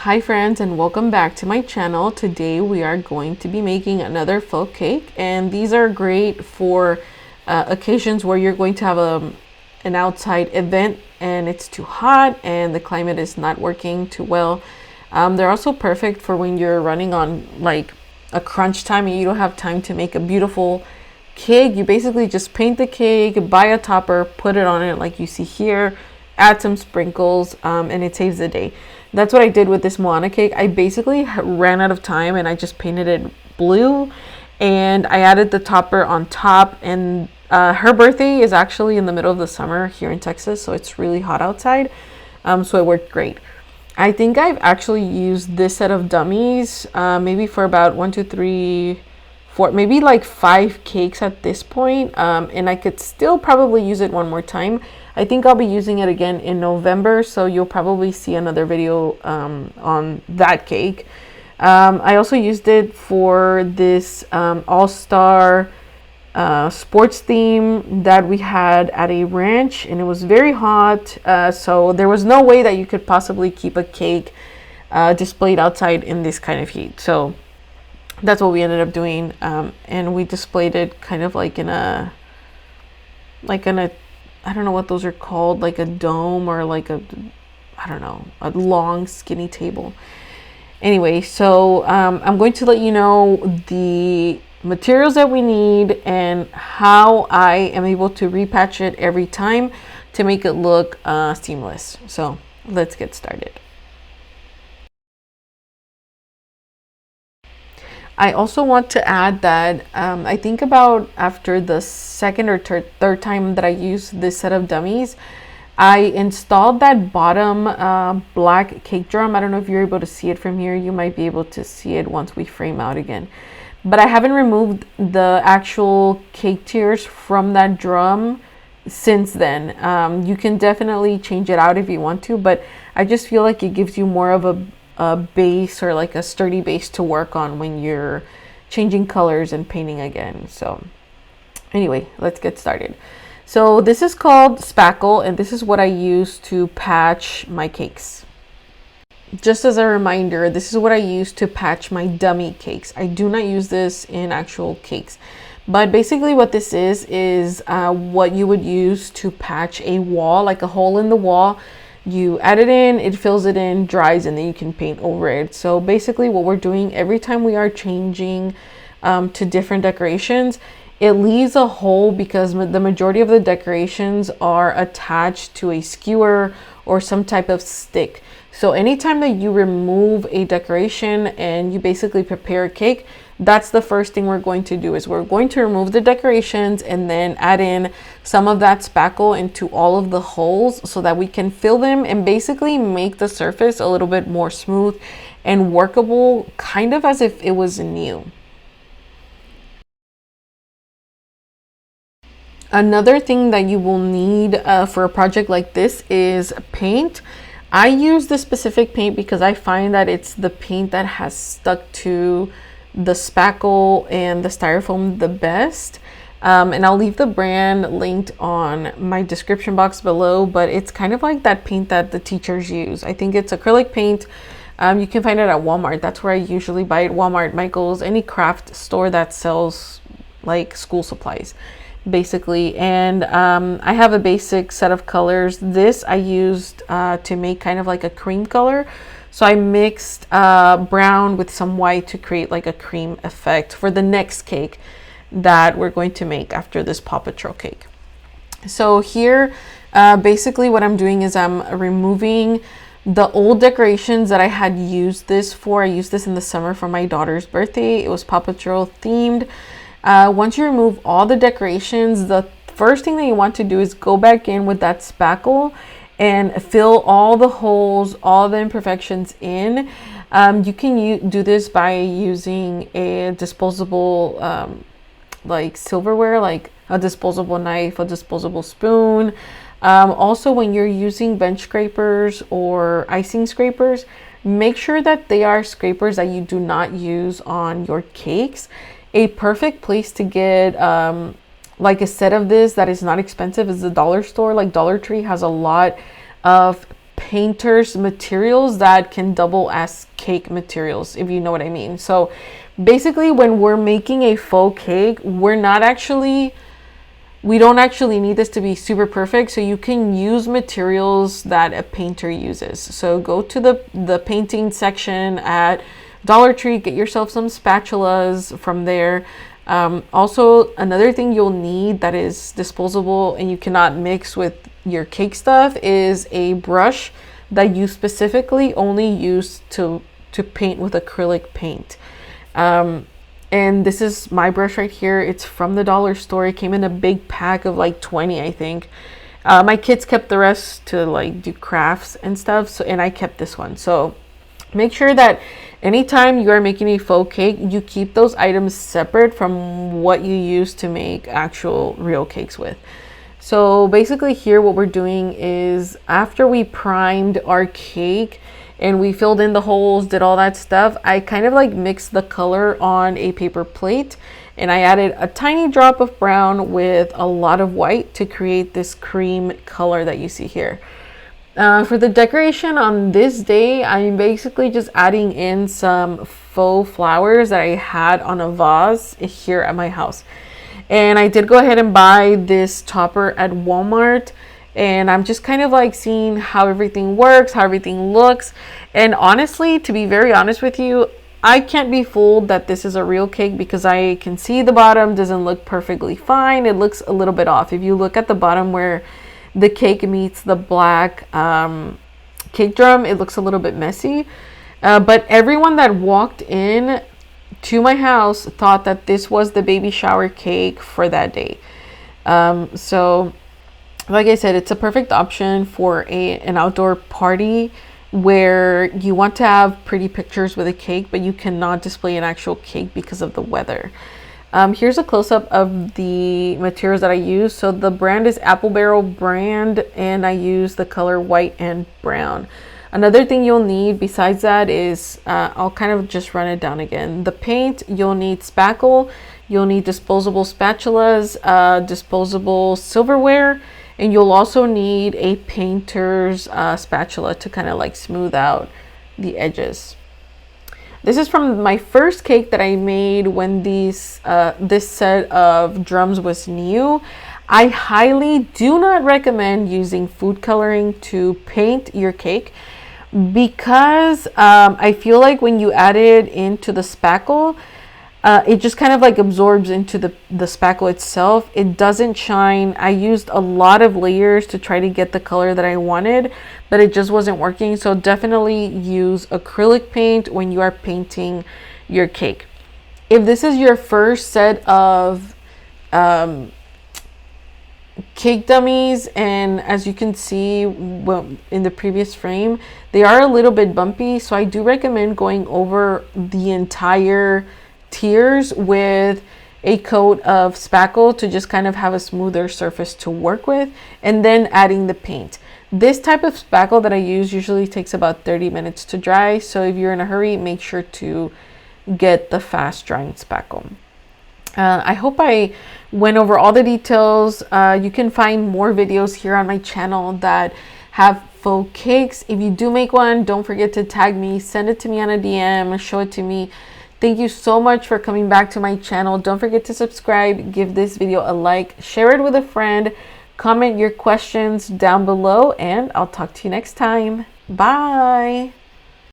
Hi friends, and welcome back to my channel. Today we are going to be making another faux cake, and these are great for occasions where you're going to have an outside event and it's too hot and the climate is not working too well. They're also perfect for when you're running on like a crunch time and you don't have time to make a beautiful cake. You basically just paint the cake, buy a topper, put it on it like you see here, add some sprinkles, and it saves the day. That's what I did with this Moana cake. I basically ran out of time and I just painted it blue and I added the topper on top. And her birthday is actually in the middle of the summer here in Texas, so it's really hot outside, so it worked great. I think I've actually used this set of dummies maybe for about 1, 2, 3, 4, maybe like 5 cakes at this point, and I could still probably use it one more time. I think I'll be using it again in November, so you'll probably see another video on that cake. I also used it for this all-star sports theme that we had at a ranch, and it was very hot, so there was no way that you could possibly keep a cake displayed outside in this kind of heat. So that's what we ended up doing, and we displayed it kind of like in a I don't know what those are called, like a dome or like a, I don't know, a long skinny table. Anyway, so I'm going to let you know the materials that we need and how I am able to repatch it every time to make it look seamless. So let's get started. I also want to add that I think about after the second or third time that I used this set of dummies, I installed that bottom black cake drum. I don't know if you're able to see it from here. You might be able to see it once we frame out again. But I haven't removed the actual cake tiers from that drum since then. You can definitely change it out if you want to, but I just feel like it gives you more of a base, or like a sturdy base to work on when you're changing colors and painting again. So anyway, let's get started. So this is called spackle, and this is what I use to patch my cakes. Just as a reminder, this is what I use to patch my dummy cakes. I do not use this in actual cakes, but basically what this is what you would use to patch a wall, like a hole in the wall. You add it in, it fills it in, dries, and then you can paint over it. So basically what we're doing every time we are changing to different decorations, it leaves a hole because the majority of the decorations are attached to a skewer or some type of stick. So anytime that you remove a decoration and you basically prepare a cake, that's the first thing we're going to do, is we're going to remove the decorations and then add in some of that spackle into all of the holes so that we can fill them and basically make the surface a little bit more smooth and workable, kind of as if it was new. Another thing that you will need for a project like this is paint. I use this specific paint because I find that it's the paint that has stuck to the spackle and the styrofoam the best, and I'll leave the brand linked on my description box below, but it's kind of like that paint that the teachers use. I think it's acrylic paint. You can find it at Walmart. That's where I usually buy it. Walmart, Michael's, any craft store that sells like school supplies basically. And I have a basic set of colors. This I used to make kind of like a cream color. So I mixed brown with some white to create like a cream effect for the next cake that we're going to make after this Paw Patrol cake. So here, basically what I'm doing is I'm removing the old decorations that I had used this for. I used this in the summer for my daughter's birthday. It was Paw Patrol themed. Once you remove all the decorations, the first thing that you want to do is go back in with that spackle and fill all the holes, all the imperfections in. You can do this by using a disposable like silverware, like a disposable knife, a disposable spoon. Also, when you're using bench scrapers or icing scrapers, make sure that they are scrapers that you do not use on your cakes. A perfect place to get like a set of this that is not expensive is the dollar store. Like Dollar Tree has a lot of painter's materials that can double as cake materials, if you know what I mean. So basically, when we're making a faux cake, we don't actually need this to be super perfect. So you can use materials that a painter uses. So go to the painting section at Dollar Tree, get yourself some spatulas from there. Also, another thing you'll need that is disposable and you cannot mix with your cake stuff is a brush that you specifically only use to paint with acrylic paint. And this is my brush right here. It's from the dollar store. It came in a big pack of like 20, I think. My kids kept the rest to like do crafts and stuff. So, and I kept this one. So make sure that anytime you are making a faux cake, you keep those items separate from what you use to make actual real cakes with. So basically here what we're doing is after we primed our cake and we filled in the holes, did all that stuff, I kind of like mixed the color on a paper plate and I added a tiny drop of brown with a lot of white to create this cream color that you see here. For the decoration on this day, I'm basically just adding in some faux flowers that I had on a vase here at my house. And I did go ahead and buy this topper at Walmart. And I'm just kind of like seeing how everything works, how everything looks. And honestly, to be very honest with you, I can't be fooled that this is a real cake because I can see the bottom doesn't look perfectly fine. It looks a little bit off. If you look at the bottom where the cake meets the black cake drum, it looks a little bit messy. But everyone that walked in to my house thought that this was the baby shower cake for that day. So like I said, it's a perfect option for an outdoor party where you want to have pretty pictures with a cake, but you cannot display an actual cake because of the weather. Here's a close-up of the materials that I use. So the brand is Apple Barrel brand, and I use the color white and brown. Another thing you'll need besides that is, I'll kind of just run it down again. The paint, you'll need spackle, you'll need disposable spatulas, disposable silverware, and you'll also need a painter's spatula to kind of like smooth out the edges. This is from my first cake that I made when this set of drums was new. I highly do not recommend using food coloring to paint your cake because I feel like when you add it into the spackle, it just kind of like absorbs into the spackle itself. It doesn't shine. I used a lot of layers to try to get the color that I wanted, but it just wasn't working. So definitely use acrylic paint when you are painting your cake. If this is your first set of cake dummies, and as you can see in the previous frame, they are a little bit bumpy. So I do recommend going over the entire tiers with a coat of spackle to just kind of have a smoother surface to work with, and then adding the paint. This type of spackle that I use usually takes about 30 minutes to dry, so if you're in a hurry, make sure to get the fast drying spackle. I hope I went over all the details. You can find more videos here on my channel that have faux cakes. If you do make one, don't forget to tag me, send it to me on a DM, show it to me. Thank you so much for coming back to my channel. Don't forget to subscribe, give this video a like, share it with a friend, comment your questions down below, and I'll talk to you next time. Bye.